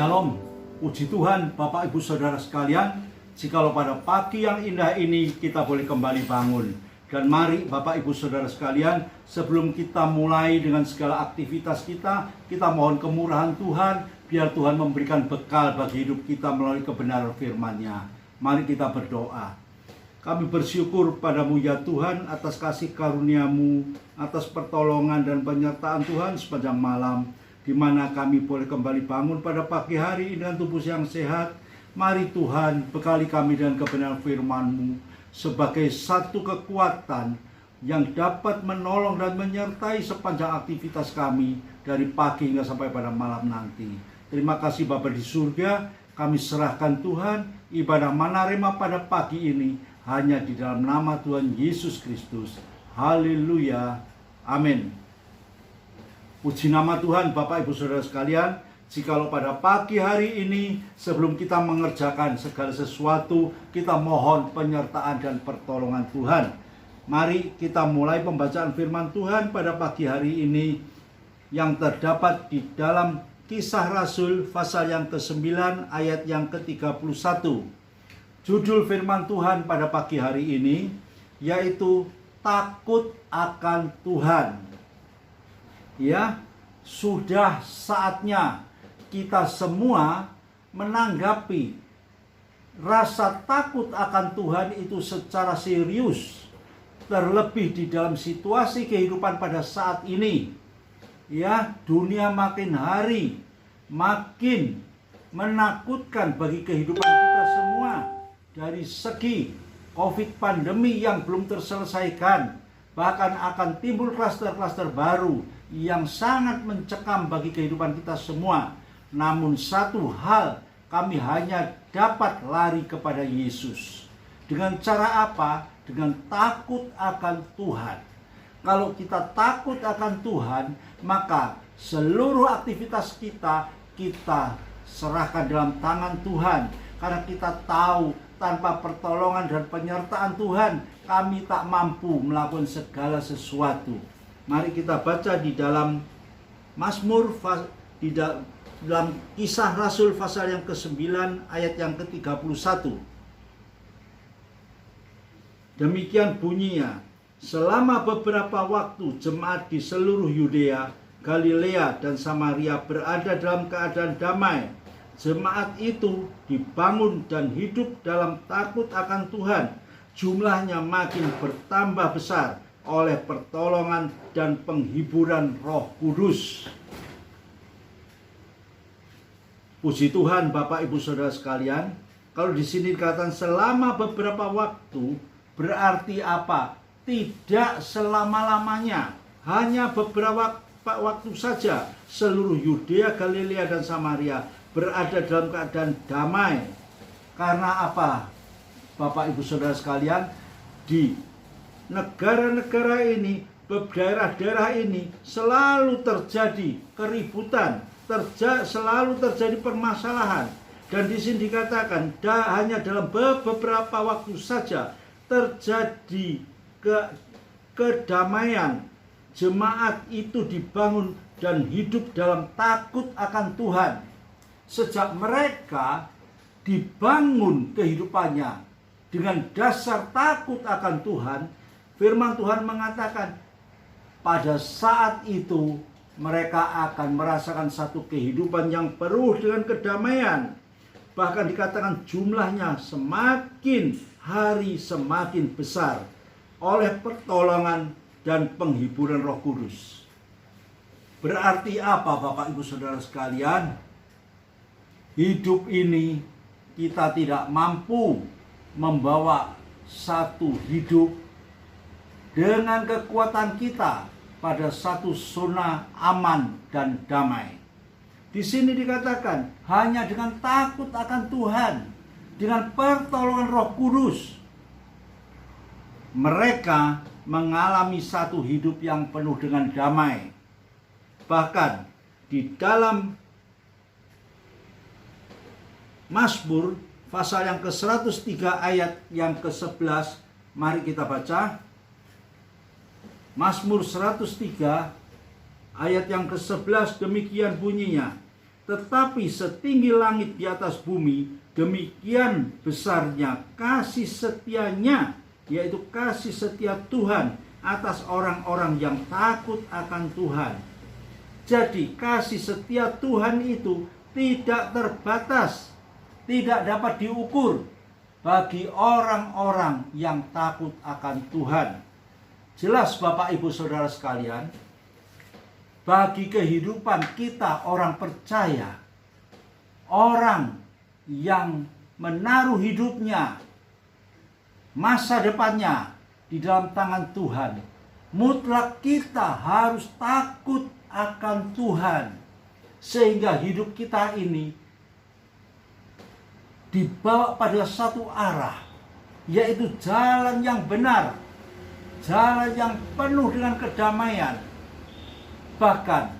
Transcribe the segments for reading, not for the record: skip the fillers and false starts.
Shalom, puji Tuhan Bapak Ibu Saudara sekalian. Jikalau pada pagi yang indah ini kita boleh kembali bangun. Dan mari Bapak Ibu Saudara sekalian, sebelum kita mulai dengan segala aktivitas kita mohon kemurahan Tuhan, biar Tuhan memberikan bekal bagi hidup kita melalui kebenaran firman-Nya. Mari kita berdoa. Kami bersyukur padamu ya Tuhan atas kasih karunia-Mu, atas pertolongan dan penyertaan Tuhan sepanjang malam, di mana kami boleh kembali bangun pada pagi hari dengan tubuh yang sehat. Mari Tuhan, bekali kami dengan kebenaran firman-Mu sebagai satu kekuatan yang dapat menolong dan menyertai sepanjang aktivitas kami dari pagi hingga sampai pada malam nanti. Terima kasih Bapa di surga, kami serahkan Tuhan ibadah Manarema pada pagi ini hanya di dalam nama Tuhan Yesus Kristus. Haleluya. Amin. Puji nama Tuhan Bapak Ibu Saudara sekalian. Jikalau pada pagi hari ini sebelum kita mengerjakan segala sesuatu, kita mohon penyertaan dan pertolongan Tuhan. Mari kita mulai pembacaan firman Tuhan pada pagi hari ini yang terdapat di dalam Kisah Rasul pasal yang ke-9 ayat yang ke-31. Judul firman Tuhan pada pagi hari ini yaitu takut akan Tuhan. Ya, sudah saatnya kita semua menanggapi rasa takut akan Tuhan itu secara serius, terlebih di dalam situasi kehidupan pada saat ini. Ya, dunia makin hari makin menakutkan bagi kehidupan kita semua dari segi COVID pandemi yang belum terselesaikan. Bahkan akan timbul klaster-klaster baru yang sangat mencekam bagi kehidupan kita semua. Namun satu hal, kami hanya dapat lari kepada Yesus. Dengan cara apa? Dengan takut akan Tuhan. Kalau kita takut akan Tuhan, maka seluruh aktivitas kita serahkan dalam tangan Tuhan. Karena kita tahu tanpa pertolongan dan penyertaan Tuhan, kami tak mampu melakukan segala sesuatu. Mari kita baca di dalam Mazmur, di dalam Kisah Rasul pasal yang ke-9 ayat yang ke-31. Demikian bunyinya, selama beberapa waktu jemaat di seluruh Yudea, Galilea dan Samaria berada dalam keadaan damai. Jemaat itu dibangun dan hidup dalam takut akan Tuhan. Jumlahnya makin bertambah besar oleh pertolongan dan penghiburan Roh Kudus. Puji Tuhan Bapak Ibu Saudara sekalian. Kalau di sini dikatakan selama beberapa waktu, berarti apa? Tidak selama-lamanya, hanya beberapa waktu saja seluruh Yudea, Galilea dan Samaria berada dalam keadaan damai. Karena apa? Bapak Ibu Saudara sekalian, di negara-negara ini, daerah-daerah ini selalu terjadi keributan, selalu terjadi permasalahan. Dan di sini dikatakan hanya dalam beberapa waktu saja terjadi kedamaian. Jemaat itu dibangun dan hidup dalam takut akan Tuhan. Sejak mereka dibangun kehidupannya dengan dasar takut akan Tuhan, firman Tuhan mengatakan pada saat itu mereka akan merasakan satu kehidupan yang penuh dengan kedamaian. Bahkan dikatakan jumlahnya semakin hari semakin besar oleh pertolongan dan penghiburan Roh Kudus. Berarti apa Bapak Ibu Saudara sekalian? Hidup ini kita tidak mampu membawa satu hidup dengan kekuatan kita pada satu zona aman dan damai. Di sini dikatakan hanya dengan takut akan Tuhan, dengan pertolongan Roh Kudus, mereka mengalami satu hidup yang penuh dengan damai. Bahkan di dalam Mazmur pasal yang ke-103 ayat yang ke-11, mari kita baca. Mazmur 103 ayat yang ke-11 demikian bunyinya. Tetapi setinggi langit di atas bumi, demikian besarnya kasih setianya, yaitu kasih setia Tuhan atas orang-orang yang takut akan Tuhan. Jadi kasih setia Tuhan itu tidak terbatas, tidak dapat diukur bagi orang-orang yang takut akan Tuhan. Jelas Bapak Ibu Saudara sekalian, bagi kehidupan kita orang percaya, orang yang menaruh hidupnya, masa depannya di dalam tangan Tuhan, mutlak kita harus takut akan Tuhan, sehingga hidup kita ini dibawa pada satu arah, yaitu jalan yang benar, jalan yang penuh dengan kedamaian. Bahkan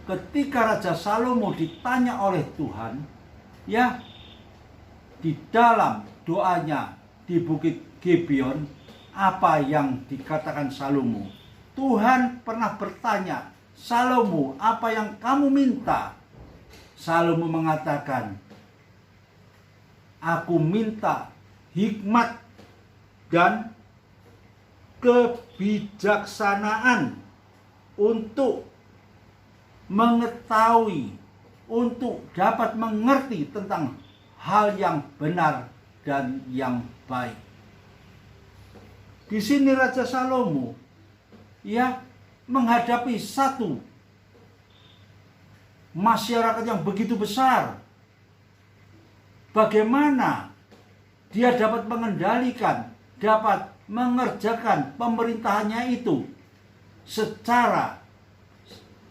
ketika Raja Salomo ditanya oleh Tuhan, ya, di dalam doanya di Bukit Gibeon, apa yang dikatakan Salomo? Tuhan pernah bertanya, Salomo, apa yang kamu minta? Salomo mengatakan, aku minta hikmat dan kebijaksanaan untuk mengetahui, untuk dapat mengerti tentang hal yang benar dan yang baik. Di sini Raja Salomo ya menghadapi satu masyarakat yang begitu besar. Bagaimana dia dapat mengendalikan, dapat mengerjakan pemerintahannya itu secara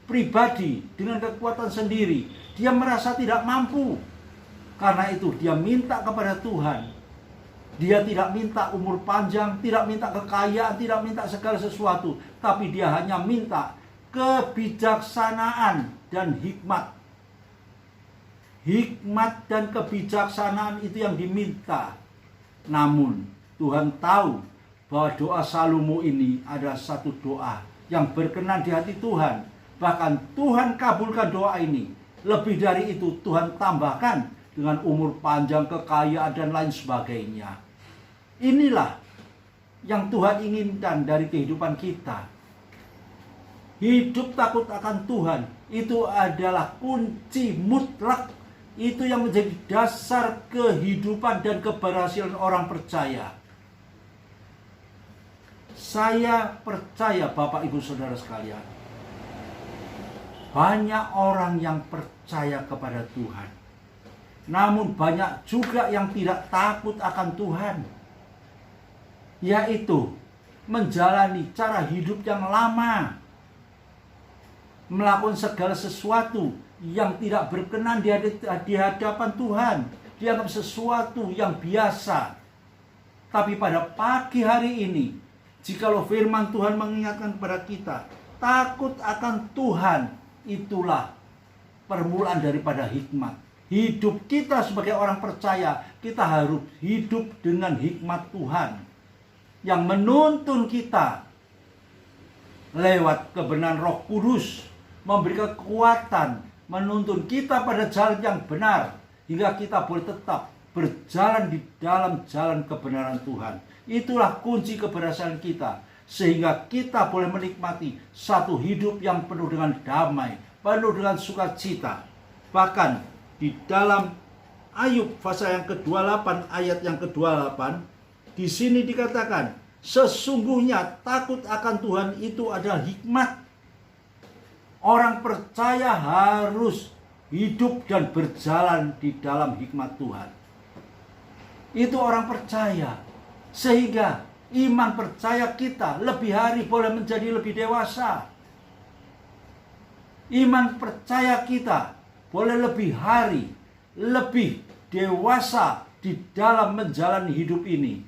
pribadi dengan kekuatan sendiri. Dia merasa tidak mampu. Karena itu dia minta kepada Tuhan. Dia tidak minta umur panjang, tidak minta kekayaan, tidak minta segala sesuatu, tapi dia hanya minta kebijaksanaan dan hikmat. Hikmat dan kebijaksanaan itu yang diminta. Namun Tuhan tahu bahwa doa Salomo ini adalah satu doa yang berkenan di hati Tuhan. Bahkan Tuhan kabulkan doa ini. Lebih dari itu Tuhan tambahkan dengan umur panjang, kekayaan dan lain sebagainya. Inilah yang Tuhan inginkan dari kehidupan kita. Hidup takut akan Tuhan itu adalah kunci mutlak. Itu yang menjadi dasar kehidupan dan keberhasilan orang percaya. Saya percaya Bapak Ibu Saudara sekalian, banyak orang yang percaya kepada Tuhan, namun banyak juga yang tidak takut akan Tuhan, yaitu menjalani cara hidup yang lama, melakukan segala sesuatu yang tidak berkenan di hadapan Tuhan, dianggap sesuatu yang biasa. Tapi pada pagi hari ini, jikalau firman Tuhan mengingatkan kepada kita, takut akan Tuhan, itulah permulaan daripada hikmat. Hidup kita sebagai orang percaya, kita harus hidup dengan hikmat Tuhan yang menuntun kita lewat kebenaran Roh Kudus, memberikan kekuatan, menuntun kita pada jalan yang benar, hingga kita boleh tetap berjalan di dalam jalan kebenaran Tuhan. Itulah kunci keberhasilan kita, sehingga kita boleh menikmati satu hidup yang penuh dengan damai, penuh dengan sukacita. Bahkan di dalam Ayub pasal yang ke-28 ayat yang ke-28, di sini dikatakan, sesungguhnya takut akan Tuhan itu adalah hikmat. Orang percaya harus hidup dan berjalan di dalam hikmat Tuhan. Itu orang percaya. Sehingga iman percaya kita lebih hari boleh menjadi lebih dewasa. Iman percaya kita boleh lebih hari, lebih dewasa di dalam menjalani hidup ini.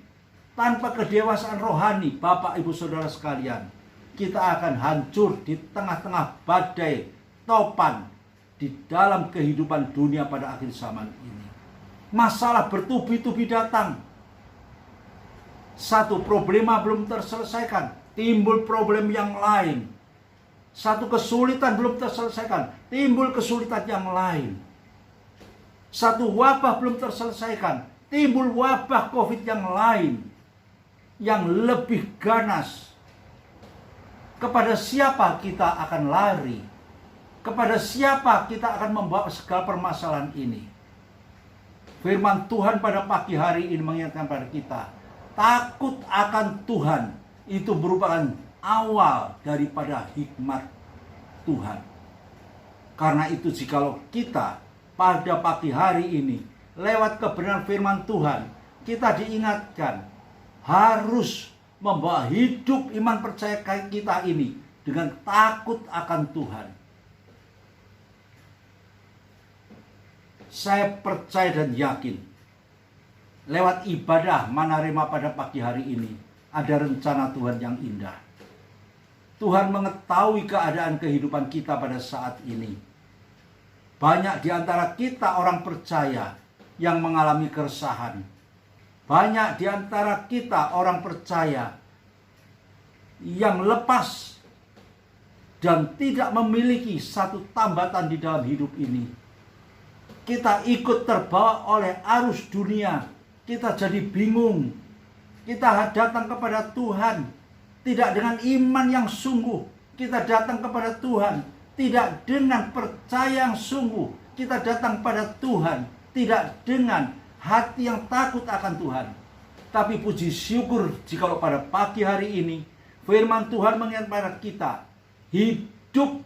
Tanpa kedewasaan rohani, Bapak Ibu Saudara sekalian, kita akan hancur di tengah-tengah badai topan di dalam kehidupan dunia pada akhir zaman ini. Masalah bertubi-tubi datang. Satu problema belum terselesaikan, timbul problem yang lain. Satu kesulitan belum terselesaikan, timbul kesulitan yang lain. Satu wabah belum terselesaikan, timbul wabah COVID yang lain, yang lebih ganas. Kepada siapa kita akan lari? Kepada siapa kita akan membawa segala permasalahan ini? Firman Tuhan pada pagi hari ini mengingatkan pada kita, takut akan Tuhan itu merupakan awal daripada hikmat Tuhan. Karena itu jikalau kita pada pagi hari ini lewat kebenaran firman Tuhan, kita diingatkan harus membawa hidup iman percaya kita ini dengan takut akan Tuhan. Saya percaya dan yakin lewat ibadah Manarema pada pagi hari ini ada rencana Tuhan yang indah. Tuhan mengetahui keadaan kehidupan kita pada saat ini. Banyak di antara kita orang percaya yang mengalami keresahan. Banyak di antara kita orang percaya yang lepas dan tidak memiliki satu tambatan di dalam hidup ini. Kita ikut terbawa oleh arus dunia. Kita jadi bingung. Kita datang kepada Tuhan tidak dengan iman yang sungguh. Kita datang kepada Tuhan tidak dengan percaya yang sungguh. Kita datang pada Tuhan tidak dengan hati yang takut akan Tuhan. Tapi puji syukur jikalau pada pagi hari ini firman Tuhan mengingatkan pada kita, hidup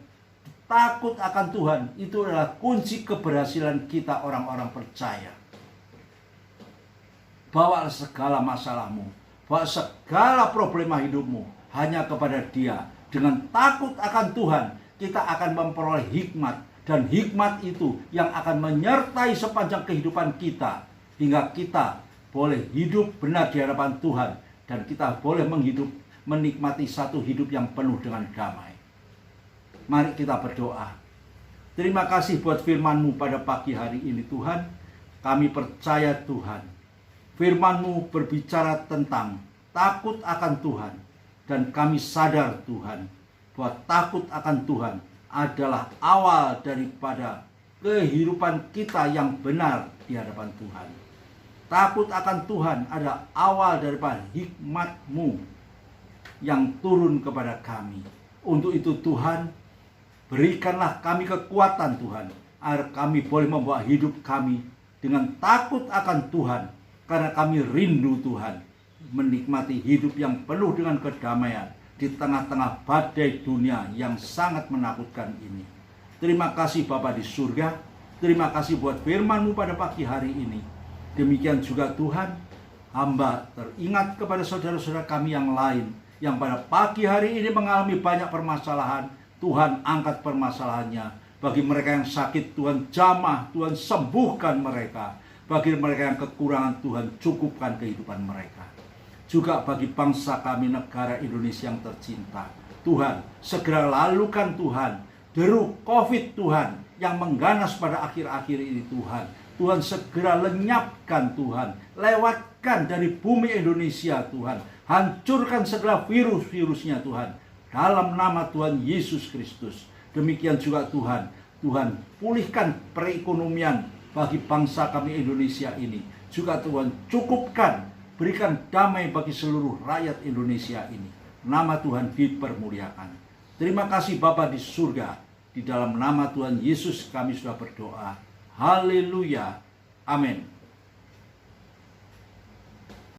takut akan Tuhan itu adalah kunci keberhasilan kita orang-orang percaya. Bawa segala masalahmu, bawa segala problema hidupmu hanya kepada Dia. Dengan takut akan Tuhan, kita akan memperoleh hikmat. Dan hikmat itu yang akan menyertai sepanjang kehidupan kita. Hingga kita boleh hidup benar di hadapan Tuhan. Dan kita boleh menikmati satu hidup yang penuh dengan damai. Mari kita berdoa. Terima kasih buat firman-Mu pada pagi hari ini Tuhan. Kami percaya Tuhan, firman-Mu berbicara tentang takut akan Tuhan. Dan kami sadar Tuhan, bahwa takut akan Tuhan adalah awal daripada kehidupan kita yang benar di hadapan Tuhan. Takut akan Tuhan adalah awal daripada hikmat-Mu yang turun kepada kami. Untuk itu Tuhan, berikanlah kami kekuatan Tuhan, agar kami boleh membawa hidup kami dengan takut akan Tuhan. Karena kami rindu Tuhan, menikmati hidup yang penuh dengan kedamaian di tengah-tengah badai dunia yang sangat menakutkan ini. Terima kasih Bapa di surga. Terima kasih buat firman-Mu pada pagi hari ini. Demikian juga Tuhan, hamba teringat kepada saudara-saudara kami yang lain yang pada pagi hari ini mengalami banyak permasalahan. Tuhan angkat permasalahannya. Bagi mereka yang sakit, Tuhan jamah, Tuhan sembuhkan mereka. Bagi mereka yang kekurangan, Tuhan cukupkan kehidupan mereka. Juga bagi bangsa kami, negara Indonesia yang tercinta, Tuhan segera lalukan Tuhan deru COVID Tuhan yang mengganas pada akhir-akhir ini Tuhan. Tuhan segera lenyapkan Tuhan, lewatkan dari bumi Indonesia Tuhan. Hancurkan segala virus-virusnya Tuhan, dalam nama Tuhan Yesus Kristus. Demikian juga Tuhan, Tuhan pulihkan perekonomian bagi bangsa kami Indonesia ini. Juga Tuhan cukupkan, berikan damai bagi seluruh rakyat Indonesia ini. Nama Tuhan dipermuliakan. Terima kasih Bapa di surga. Di dalam nama Tuhan Yesus kami sudah berdoa. Haleluya. Amin.